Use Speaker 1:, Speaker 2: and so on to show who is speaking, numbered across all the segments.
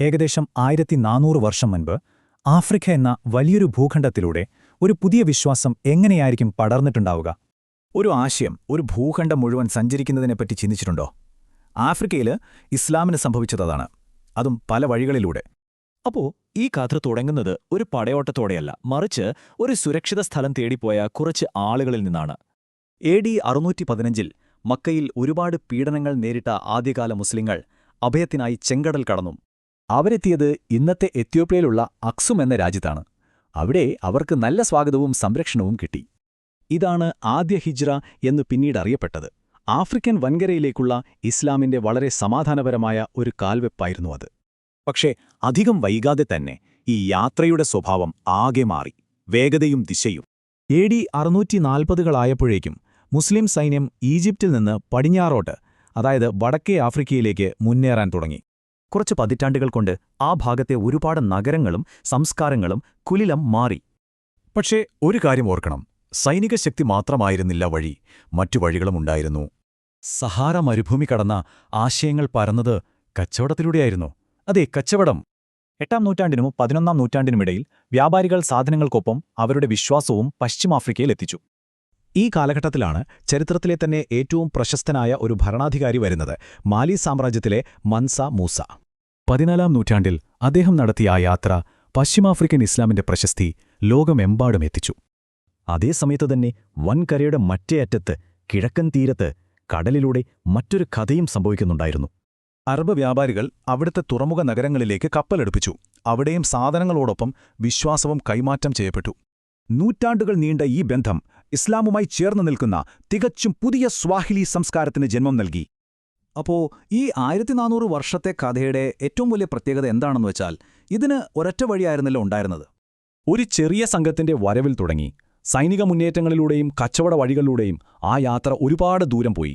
Speaker 1: ഏകദേശം 1400 വർഷം മുൻപ് ആഫ്രിക്ക എന്ന വലിയൊരു ഭൂഖണ്ഡത്തിലൂടെ ഒരു പുതിയ വിശ്വാസം എങ്ങനെയായിരിക്കും പടർന്നിട്ടുണ്ടാവുക? ഒരു ആശയം ഒരു ഭൂഖണ്ഡം മുഴുവൻ സഞ്ചരിക്കുന്നതിനെപ്പറ്റി ചിന്തിച്ചിട്ടുണ്ടോ? ആഫ്രിക്കയിൽ ഇസ്ലാമിന് സംഭവിച്ചതാണ്, അതും പല വഴികളിലൂടെ.
Speaker 2: അപ്പോ ഈ കഥ തുടങ്ങുന്നത് ഒരു പടയോട്ടത്തോടെയല്ല, മറിച്ച് ഒരു സുരക്ഷിത സ്ഥലം തേടിപ്പോയ കുറച്ച് ആളുകളിൽ നിന്നാണ്.
Speaker 1: AD 615-ൽ മക്കയിൽ ഒരുപാട് പീഡനങ്ങൾ നേരിട്ട ആദ്യകാല മുസ്ലിങ്ങൾ അഭയത്തിനായി ചെങ്കടൽ കടന്നു. അവരെത്തിയത് ഇന്നത്തെ എത്യോപ്യയിലുള്ള അക്സും എന്ന രാജ്യത്താണ്. അവിടെ അവർക്ക് നല്ല സ്വാഗതവും സംരക്ഷണവും കിട്ടി. ഇതാണ് ആദ്യ ഹിജ്റ എന്ന് പിന്നീട് അറിയപ്പെട്ടത്. ആഫ്രിക്കൻ വൻകരയിലേക്കുള്ള ഇസ്ലാമിന്റെ വളരെ സമാധാനപരമായ ഒരു കാൽവെപ്പായിരുന്നു അത്. പക്ഷേ അധികം വൈകാതെ തന്നെ ഈ യാത്രയുടെ സ്വഭാവം ആകെ മാറി, വേഗതയും ദിശയും. AD 640-കളായപ്പോഴേക്കും മുസ്ലിം സൈന്യം ഈജിപ്തിൽ നിന്ന് പടിഞ്ഞാറോട്ട്, അതായത് വടക്കേ ആഫ്രിക്കയിലേക്ക് മുന്നേറാൻ തുടങ്ങി. കുറച്ച് പതിറ്റാണ്ടുകൾ കൊണ്ട് ആ ഭാഗത്തെ ഒരുപാട് നഗരങ്ങളും സംസ്കാരങ്ങളും കുലിലം മാറി. പക്ഷേ ഒരു കാര്യം ഓർക്കണം, സൈനിക ശക്തി മാത്രമായിരുന്നില്ല വഴി, മറ്റു വഴികളുമുണ്ടായിരുന്നു. സഹാറ മരുഭൂമി കടന്ന ആശയങ്ങൾ പരന്നത് കച്ചവടത്തിലൂടെയായിരുന്നു. അതെ, കച്ചവടം. 8-ാം നൂറ്റാണ്ടിനും 11-ാം നൂറ്റാണ്ടിനുമിടയിൽ വ്യാപാരികൾ സാധനങ്ങൾക്കൊപ്പം അവരുടെ വിശ്വാസവും പശ്ചിമാഫ്രിക്കയിലെത്തിച്ചു. ഈ കാലഘട്ടത്തിലാണ് ചരിത്രത്തിലെ തന്നെ ഏറ്റവും പ്രശസ്തനായ ഒരു ഭരണാധികാരി വരുന്നത്, മാലി സാമ്രാജ്യത്തിലെ മൻസ മൂസ. 14-ാം നൂറ്റാണ്ടിൽ അദ്ദേഹം നടത്തിയ ആ യാത്ര പശ്ചിമാഫ്രിക്കൻ ഇസ്ലാമിന്റെ പ്രശസ്തി ലോകമെമ്പാടും എത്തിച്ചു. അതേസമയത്ത് തന്നെ വൻകരയുടെ മറ്റേ അറ്റത്ത്, കിഴക്കൻ തീരത്ത്, കടലിലൂടെ മറ്റൊരു കഥയും സംഭവിക്കുന്നുണ്ടായിരുന്നു. അറബ് വ്യാപാരികൾ അവിടുത്തെ തുറമുഖ നഗരങ്ങളിലേക്ക് കപ്പലെടുപ്പിച്ചു. അവിടെയും സാധനങ്ങളോടൊപ്പം വിശ്വാസവും കൈമാറ്റം ചെയ്യപ്പെട്ടു. നൂറ്റാണ്ടുകൾ നീണ്ട ഈ ബന്ധം ഇസ്ലാമുമായി ചേർന്നു നിൽക്കുന്ന തികച്ചും പുതിയ സ്വാഹിലി സംസ്കാരത്തിന് ജന്മം നൽകി. അപ്പോ ഈ 1400 വർഷത്തെ കഥയുടെ ഏറ്റവും വലിയ പ്രത്യേകത എന്താണെന്ന് വെച്ചാൽ, ഇതിന് ഒരൊറ്റ വഴിയായിരുന്നല്ലോ ഉണ്ടായിരുന്നത്. ഒരു ചെറിയ സംഘത്തിന്റെ വരവിൽ തുടങ്ങി. സൈനിക മുന്നേറ്റങ്ങളിലൂടെയും കച്ചവട വഴികളിലൂടെയും ആ യാത്ര ഒരുപാട് ദൂരം പോയി.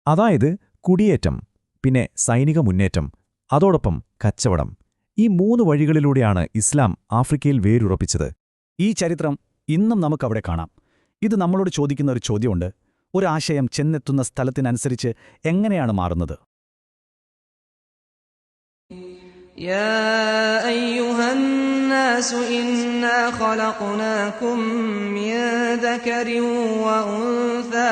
Speaker 1: അതായത് കുടിയേറ്റം, പിന്നെ സൈനിക മുന്നേറ്റം, അതോടൊപ്പം കച്ചവടം. ഈ 3 വഴികളിലൂടെയാണ് ഇസ്ലാം ആഫ്രിക്കയിൽ വേരുറപ്പിച്ചത്. ഈ ചരിത്രം ഇന്നും നമുക്കവിടെ കാണാം. ഇത് നമ്മളോട് ചോദിക്കുന്ന ഒരു ചോദ്യമുണ്ട്: ഒരാശയം ചെന്നെത്തുന്ന സ്ഥലത്തിനനുസരിച്ച് എങ്ങനെയാണ് മാറുന്നത്?
Speaker 3: يا أيها الناس إنا خلقناكم من ذكر وأنثى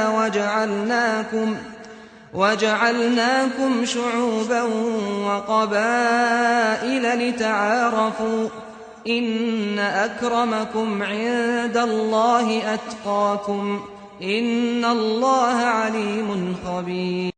Speaker 3: وجعلناكم شعوبا وقبائل لتعارفوا إن أكرمكم عند الله أتقاكم إن الله عليم خبير.